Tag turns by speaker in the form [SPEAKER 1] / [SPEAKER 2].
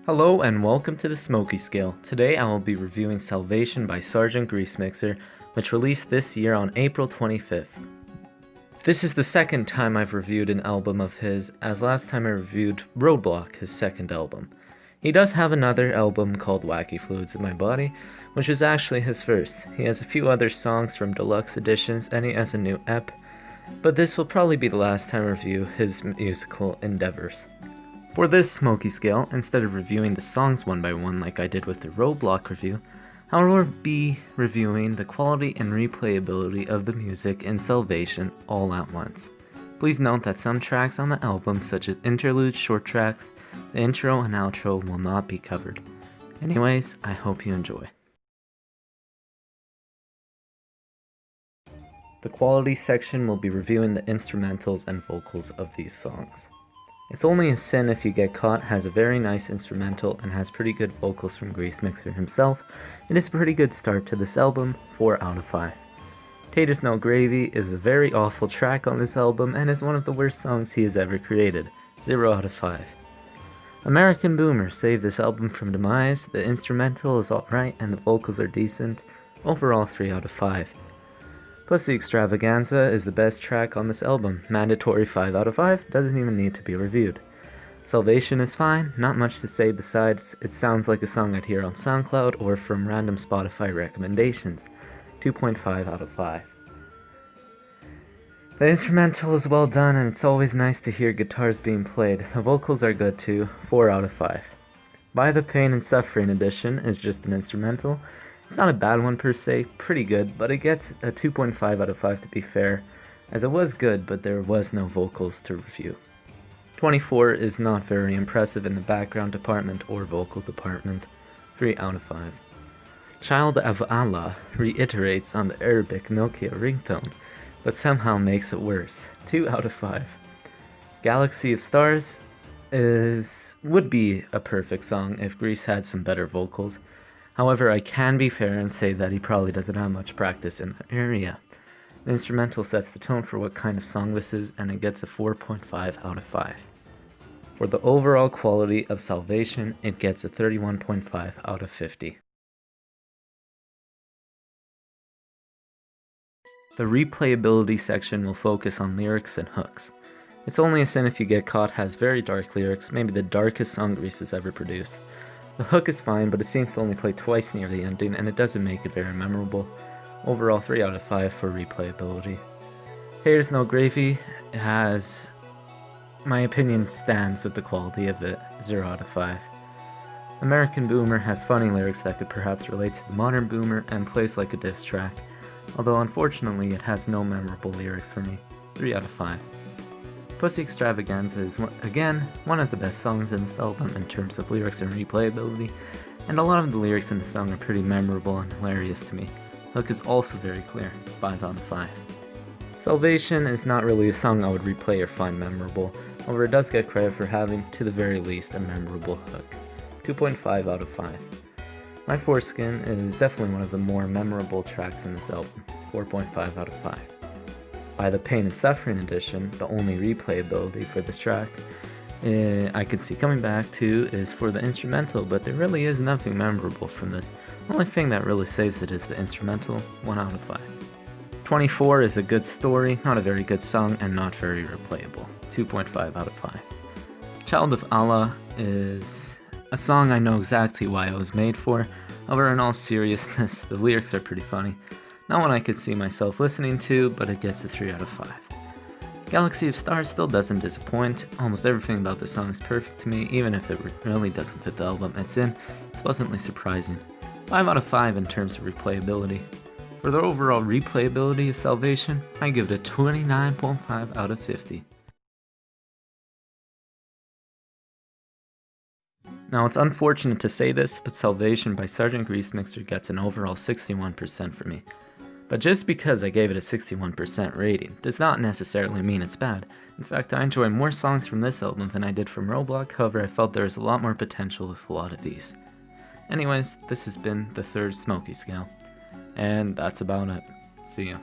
[SPEAKER 1] Hello and welcome to the Smokey scale. Today I will be reviewing Salvation by Sgt. Greasemixer, which released this year on April 25th. This is the second time I've reviewed an album of his, as last time I reviewed Roadblocks, his second album. He does have another album called Wacky Fluids in My Body, which is actually his first. He has a few other songs from deluxe editions and he has a new EP, but this will probably be the last time I review his musical endeavors. For this Smokey scale, instead of reviewing the songs one by one like I did with the Roadblock review, I will be reviewing the quality and replayability of the music in Salvation all at once. Please note that some tracks on the album, such as interlude short tracks, the intro and outro will not be covered. Anyways, I hope you enjoy. The quality section will be reviewing the instrumentals and vocals of these songs. It's Only a Sin If You Get Caught has a very nice instrumental and has pretty good vocals from Greasemixer himself. It is a pretty good start to this album, 4 out of 5. Taters No Gravy is a very awful track on this album and is one of the worst songs he has ever created, 0 out of 5. American Boomer saved this album from demise, the instrumental is alright and the vocals are decent, overall 3 out of 5. Pussy Extravaganza is the best track on this album, mandatory 5 out of 5, doesn't even need to be reviewed. Salvation is fine, not much to say besides it sounds like a song I'd hear on SoundCloud or from random Spotify recommendations, 2.5 out of 5. The instrumental is well done and it's always nice to hear guitars being played, the vocals are good too, 4 out of 5. By the Pain and Suffering edition is just an instrumental. It's not a bad one per se, pretty good, but it gets a 2.5 out of 5 to be fair, as it was good but there was no vocals to review. 24 is not very impressive in the background department or vocal department, 3 out of 5. Child of Allah reiterates on the Arabic Nokia ringtone, but somehow makes it worse, 2 out of 5. Galaxy of Stars would be a perfect song if Grease had some better vocals. However, I can be fair and say that he probably doesn't have much practice in that area. The instrumental sets the tone for what kind of song this is, and it gets a 4.5 out of 5. For the overall quality of Salvation, it gets a 31.5 out of 50. The replayability section will focus on lyrics and hooks. It's Only a Sin If You Get Caught has very dark lyrics, maybe the darkest song Grease has ever produced. The hook is fine, but it seems to only play twice near the ending, and it doesn't make it very memorable. Overall, 3 out of 5 for replayability. Taters No Gravy has, my opinion stands with the quality of it, 0 out of 5. American Boomer has funny lyrics that could perhaps relate to the modern boomer and plays like a diss track, although unfortunately it has no memorable lyrics for me, 3 out of 5. Pussy Extravaganza is, again, one of the best songs in this album in terms of lyrics and replayability, and a lot of the lyrics in the song are pretty memorable and hilarious to me. The hook is also very clear, 5 out of 5. Salvation is not really a song I would replay or find memorable, however it does get credit for having, to the very least, a memorable hook, 2.5 out of 5. My Foreskin is definitely one of the more memorable tracks in this album, 4.5 out of 5. By the Pain and Suffering edition, the only replayability for this track I could see coming back to is for the instrumental, but there really is nothing memorable from this. The only thing that really saves it is the instrumental, 1 out of 5. 24 is a good story, not a very good song, and not very replayable, 2.5 out of 5. Child of Allah is a song I know exactly why it was made for, however in all seriousness, the lyrics are pretty funny. Not one I could see myself listening to, but it gets a 3 out of 5. Galaxy of Stars still doesn't disappoint. Almost everything about the song is perfect to me, even if it really doesn't fit the album it's in. It's pleasantly surprising. 5 out of 5 in terms of replayability. For the overall replayability of Salvation, I give it a 29.5 out of 50. Now it's unfortunate to say this, but Salvation by Sgt. Greasemixer gets an overall 61% for me. But just because I gave it a 61% rating does not necessarily mean it's bad. In fact, I enjoy more songs from this album than I did from Roadblocks, however I felt there was a lot more potential with a lot of these. Anyways, this has been the third Smokey scale, and that's about it. See ya.